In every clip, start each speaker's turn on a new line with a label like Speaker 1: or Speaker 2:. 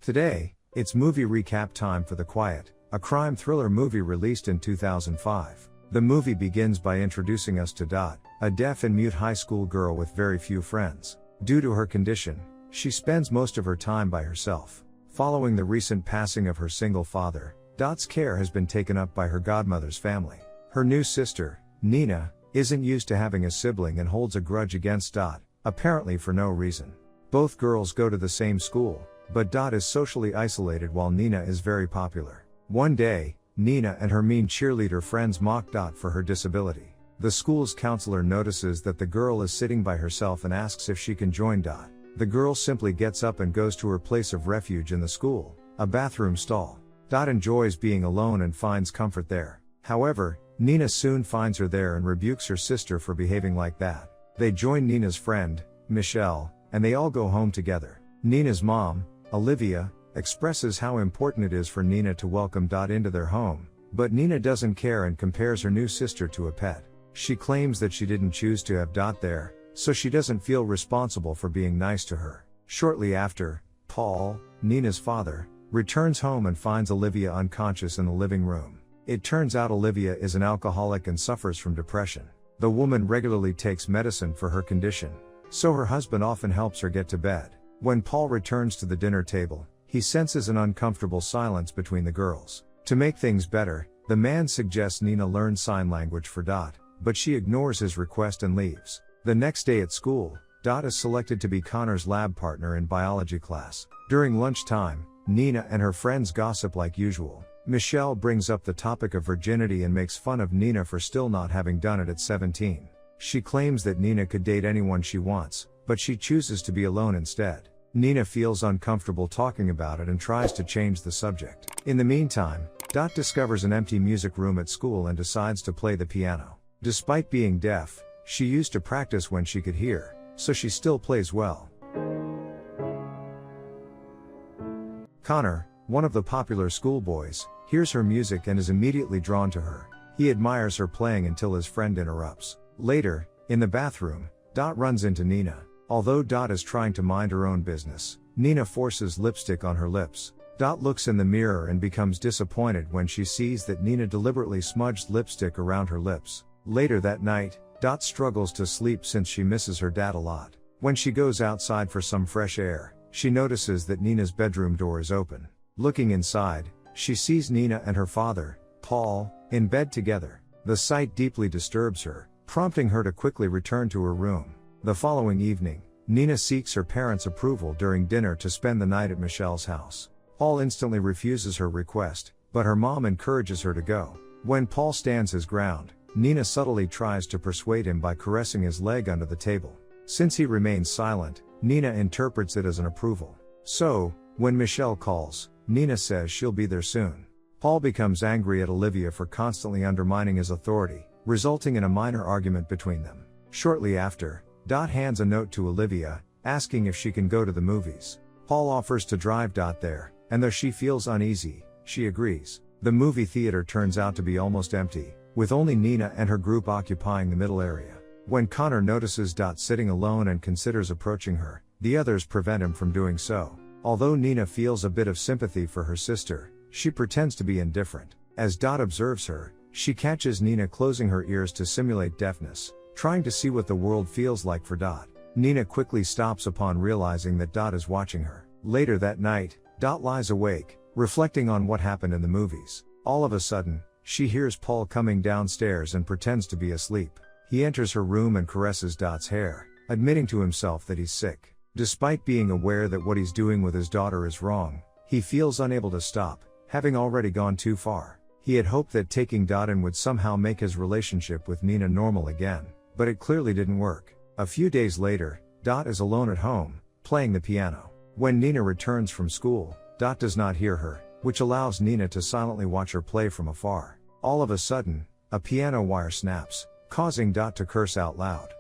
Speaker 1: Today, it's movie recap time for The Quiet, a crime thriller movie released in 2005. The movie begins by introducing us to Dot, a deaf and mute high school girl with very few friends. Due to her condition, she spends most of her time by herself. Following the recent passing of her single father, Dot's care has been taken up by her godmother's family. Her new sister, Nina, isn't used to having a sibling and holds a grudge against Dot, apparently for no reason. Both girls go to the same school, but Dot is socially isolated while Nina is very popular. One day, Nina and her mean cheerleader friends mock Dot for her disability. The school's counselor notices that the girl is sitting by herself and asks if she can join Dot. The girl simply gets up and goes to her place of refuge in the school, a bathroom stall. Dot enjoys being alone and finds comfort there. However, Nina soon finds her there and rebukes her sister for behaving like that. They join Nina's friend, Michelle, and they all go home together. Nina's mom, Olivia, expresses how important it is for Nina to welcome Dot into their home, but Nina doesn't care and compares her new sister to a pet. She claims that she didn't choose to have Dot there, so she doesn't feel responsible for being nice to her. Shortly after, Paul, Nina's father, returns home and finds Olivia unconscious in the living room. It turns out Olivia is an alcoholic and suffers from depression. The woman regularly takes medicine for her condition, so her husband often helps her get to bed. When Paul returns to the dinner table, he senses an uncomfortable silence between the girls. To make things better, the man suggests Nina learn sign language for Dot, but she ignores his request and leaves. The next day at school, Dot is selected to be Connor's lab partner in biology class. During lunchtime, Nina and her friends gossip like usual. Michelle brings up the topic of virginity and makes fun of Nina for still not having done it at 17. She claims that Nina could date anyone she wants, but she chooses to be alone instead. Nina feels uncomfortable talking about it and tries to change the subject. In the meantime, Dot discovers an empty music room at school and decides to play the piano. Despite being deaf, she used to practice when she could hear, so she still plays well. Connor, one of the popular schoolboys, hears her music and is immediately drawn to her. He admires her playing until his friend interrupts. Later, in the bathroom, Dot runs into Nina. Although Dot is trying to mind her own business, Nina forces lipstick on her lips. Dot looks in the mirror and becomes disappointed when she sees that Nina deliberately smudged lipstick around her lips. Later that night, Dot struggles to sleep since she misses her dad a lot. When she goes outside for some fresh air, she notices that Nina's bedroom door is open. Looking inside, she sees Nina and her father, Paul, in bed together. The sight deeply disturbs her, prompting her to quickly return to her room. The following evening, Nina seeks her parents' approval during dinner to spend the night at Michelle's house. Paul instantly refuses her request, but her mom encourages her to go. When Paul stands his ground, Nina subtly tries to persuade him by caressing his leg under the table. Since he remains silent, Nina interprets it as an approval. So, when Michelle calls, Nina says she'll be there soon. Paul becomes angry at Olivia for constantly undermining his authority, resulting in a minor argument between them. Shortly after, Dot hands a note to Olivia, asking if she can go to the movies. Paul offers to drive Dot there, and though she feels uneasy, she agrees. The movie theater turns out to be almost empty, with only Nina and her group occupying the middle area. When Connor notices Dot sitting alone and considers approaching her, the others prevent him from doing so. Although Nina feels a bit of sympathy for her sister, she pretends to be indifferent. As Dot observes her, she catches Nina closing her ears to simulate deafness, trying to see what the world feels like for Dot. Nina quickly stops upon realizing that Dot is watching her. Later that night, Dot lies awake, reflecting on what happened in the movies. All of a sudden, she hears Paul coming downstairs and pretends to be asleep. He enters her room and caresses Dot's hair, admitting to himself that he's sick. Despite being aware that what he's doing with his daughter is wrong, he feels unable to stop, having already gone too far. He had hoped that taking Dot in would somehow make his relationship with Nina normal again, but it clearly didn't work. A few days later, Dot is alone at home, playing the piano. When Nina returns from school, Dot does not hear her, which allows Nina to silently watch her play from afar. All of a sudden, a piano wire snaps, causing Dot to curse out loud.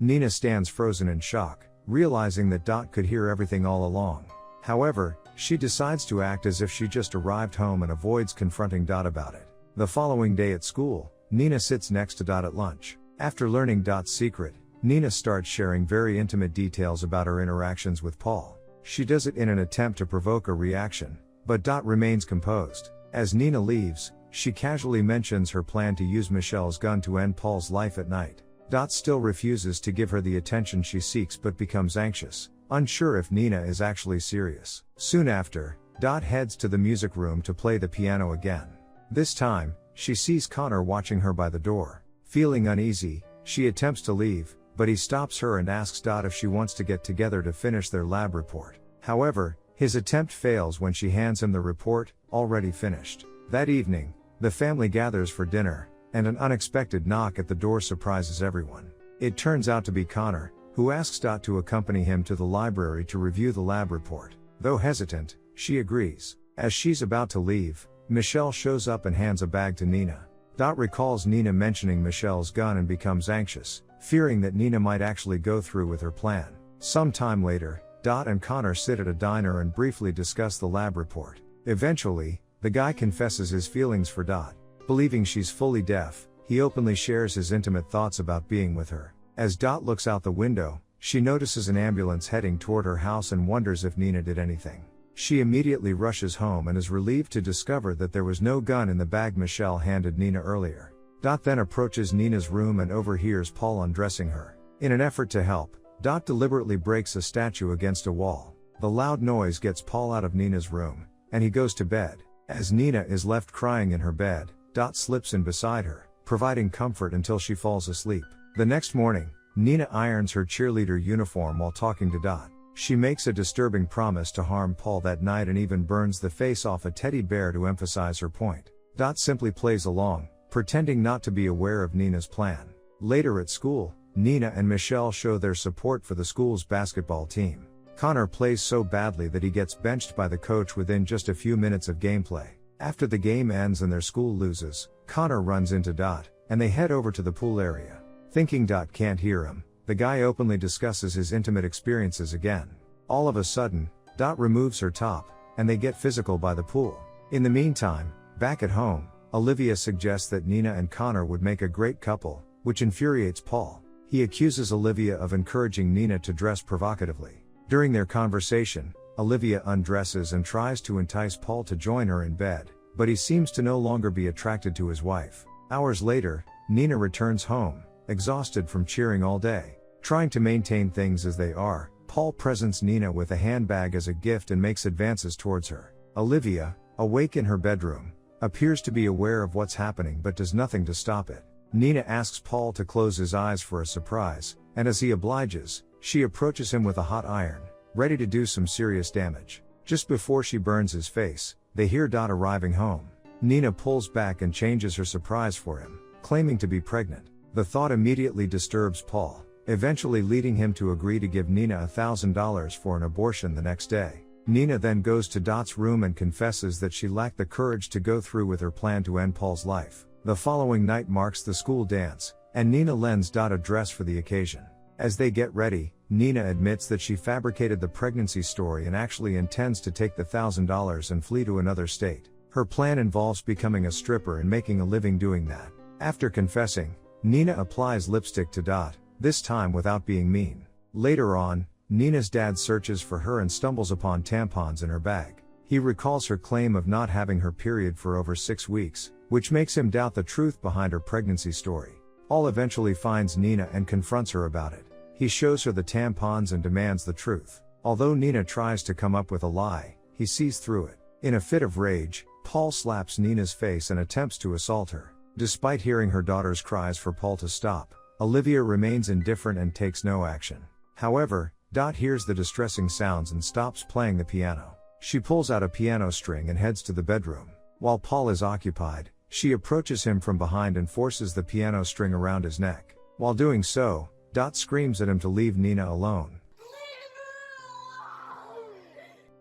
Speaker 1: Nina stands frozen in shock, realizing that Dot could hear everything all along. However, she decides to act as if she just arrived home and avoids confronting Dot about it. The following day at school, Nina sits next to Dot at lunch. After learning Dot's secret, Nina starts sharing very intimate details about her interactions with Paul. She does it in an attempt to provoke a reaction, but Dot remains composed. As Nina leaves, she casually mentions her plan to use Michelle's gun to end Paul's life at night. Dot still refuses to give her the attention she seeks but becomes anxious, unsure if Nina is actually serious. Soon after, Dot heads to the music room to play the piano again. This time, she sees Connor watching her by the door. Feeling uneasy, she attempts to leave, but he stops her and asks Dot if she wants to get together to finish their lab report. However, his attempt fails when she hands him the report, already finished. That evening, the family gathers for dinner, and an unexpected knock at the door surprises everyone. It turns out to be Connor, who asks Dot to accompany him to the library to review the lab report. Though hesitant, she agrees. As she's about to leave, Michelle shows up and hands a bag to Nina. Dot recalls Nina mentioning Michelle's gun and becomes anxious, fearing that Nina might actually go through with her plan. Some time later, Dot and Connor sit at a diner and briefly discuss the lab report. Eventually, the guy confesses his feelings for Dot. Believing she's fully deaf, he openly shares his intimate thoughts about being with her. As Dot looks out the window, she notices an ambulance heading toward her house and wonders if Nina did anything. She immediately rushes home and is relieved to discover that there was no gun in the bag Michelle handed Nina earlier. Dot then approaches Nina's room and overhears Paul undressing her. In an effort to help, Dot deliberately breaks a statue against a wall. The loud noise gets Paul out of Nina's room, and he goes to bed. As Nina is left crying in her bed, Dot slips in beside her, providing comfort until she falls asleep. The next morning, Nina irons her cheerleader uniform while talking to Dot. She makes a disturbing promise to harm Paul that night and even burns the face off a teddy bear to emphasize her point. Dot simply plays along, pretending not to be aware of Nina's plan. Later at school, Nina and Michelle show their support for the school's basketball team. Connor plays so badly that he gets benched by the coach within just a few minutes of gameplay. After the game ends and their school loses, Connor runs into Dot, and they head over to the pool area. Thinking Dot can't hear him, the guy openly discusses his intimate experiences again. All of a sudden, Dot removes her top, and they get physical by the pool. In the meantime, back at home, Olivia suggests that Nina and Connor would make a great couple, which infuriates Paul. He accuses Olivia of encouraging Nina to dress provocatively. During their conversation, Olivia undresses and tries to entice Paul to join her in bed, but he seems to no longer be attracted to his wife. Hours later, Nina returns home, exhausted from cheering all day. Trying to maintain things as they are, Paul presents Nina with a handbag as a gift and makes advances towards her. Olivia, awake in her bedroom, appears to be aware of what's happening but does nothing to stop it. Nina asks Paul to close his eyes for a surprise, and as he obliges, she approaches him with a hot iron, ready to do some serious damage. Just before she burns his face, they hear Dot arriving home. Nina pulls back and changes her surprise for him, claiming to be pregnant. The thought immediately disturbs Paul, eventually leading him to agree to give Nina $1,000 for an abortion the next day. Nina then goes to Dot's room and confesses that she lacked the courage to go through with her plan to end Paul's life. The following night marks the school dance, and Nina lends Dot a dress for the occasion. As they get ready, Nina admits that she fabricated the pregnancy story and actually intends to take the $1,000 and flee to another state. Her plan involves becoming a stripper and making a living doing that. After confessing, Nina applies lipstick to Dot, this time without being mean. Later on, Nina's dad searches for her and stumbles upon tampons in her bag. He recalls her claim of not having her period for over 6 weeks, which makes him doubt the truth behind her pregnancy story. Paul eventually finds Nina and confronts her about it. He shows her the tampons and demands the truth. Although Nina tries to come up with a lie, he sees through it. In a fit of rage, Paul slaps Nina's face and attempts to assault her. Despite hearing her daughter's cries for Paul to stop, Olivia remains indifferent and takes no action. However, Dot hears the distressing sounds and stops playing the piano. She pulls out a piano string and heads to the bedroom. While Paul is occupied, she approaches him from behind and forces the piano string around his neck. While doing so, Dot screams at him to leave Nina alone.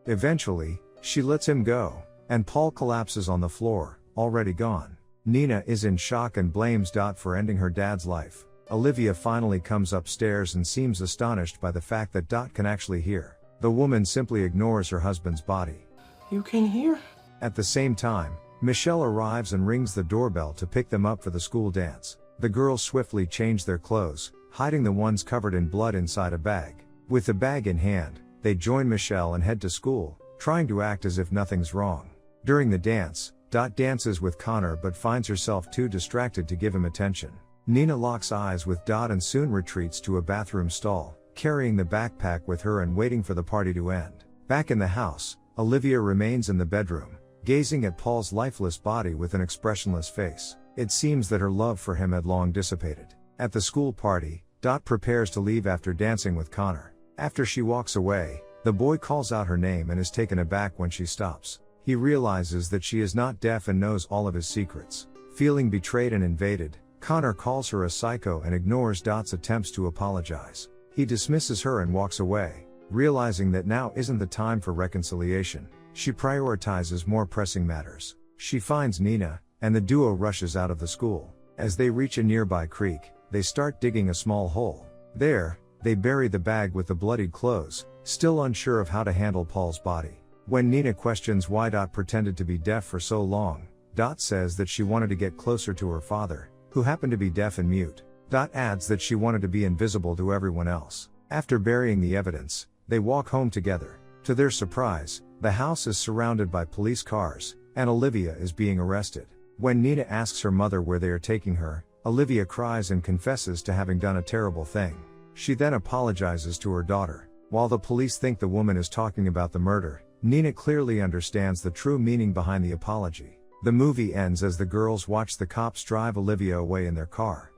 Speaker 1: Eventually, she lets him go, and Paul collapses on the floor, already gone. Nina is in shock and blames Dot for ending her dad's life. Olivia finally comes upstairs and seems astonished by the fact that Dot can actually hear. The woman simply ignores her husband's body.
Speaker 2: You can hear?
Speaker 1: At the same time, Michelle arrives and rings the doorbell to pick them up for the school dance. The girls swiftly change their clothes, hiding the ones covered in blood inside a bag. With the bag in hand, they join Michelle and head to school, trying to act as if nothing's wrong. During the dance, Dot dances with Connor but finds herself too distracted to give him attention. Nina locks eyes with Dot and soon retreats to a bathroom stall, carrying the backpack with her and waiting for the party to end. Back in the house, Olivia remains in the bedroom, gazing at Paul's lifeless body with an expressionless face. It seems that her love for him had long dissipated. At the school party, Dot prepares to leave after dancing with Connor. After she walks away, the boy calls out her name and is taken aback when she stops. He realizes that she is not deaf and knows all of his secrets. Feeling betrayed and invaded, Connor calls her a psycho and ignores Dot's attempts to apologize. He dismisses her and walks away. Realizing that now isn't the time for reconciliation, she prioritizes more pressing matters. She finds Nina, and the duo rushes out of the school. As they reach a nearby creek, they start digging a small hole. There, they bury the bag with the bloodied clothes, still unsure of how to handle Paul's body. When Nina questions why Dot pretended to be deaf for so long, Dot says that she wanted to get closer to her father, who happened to be deaf and mute. Dot adds that she wanted to be invisible to everyone else. After burying the evidence, they walk home together. To their surprise, the house is surrounded by police cars, and Olivia is being arrested. When Nina asks her mother where they are taking her, Olivia cries and confesses to having done a terrible thing. She then apologizes to her daughter. While the police think the woman is talking about the murder, Nina clearly understands the true meaning behind the apology. The movie ends as the girls watch the cops drive Olivia away in their car.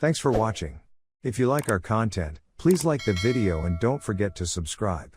Speaker 1: Thanks for watching. If you like our content, please like the video and don't forget to subscribe.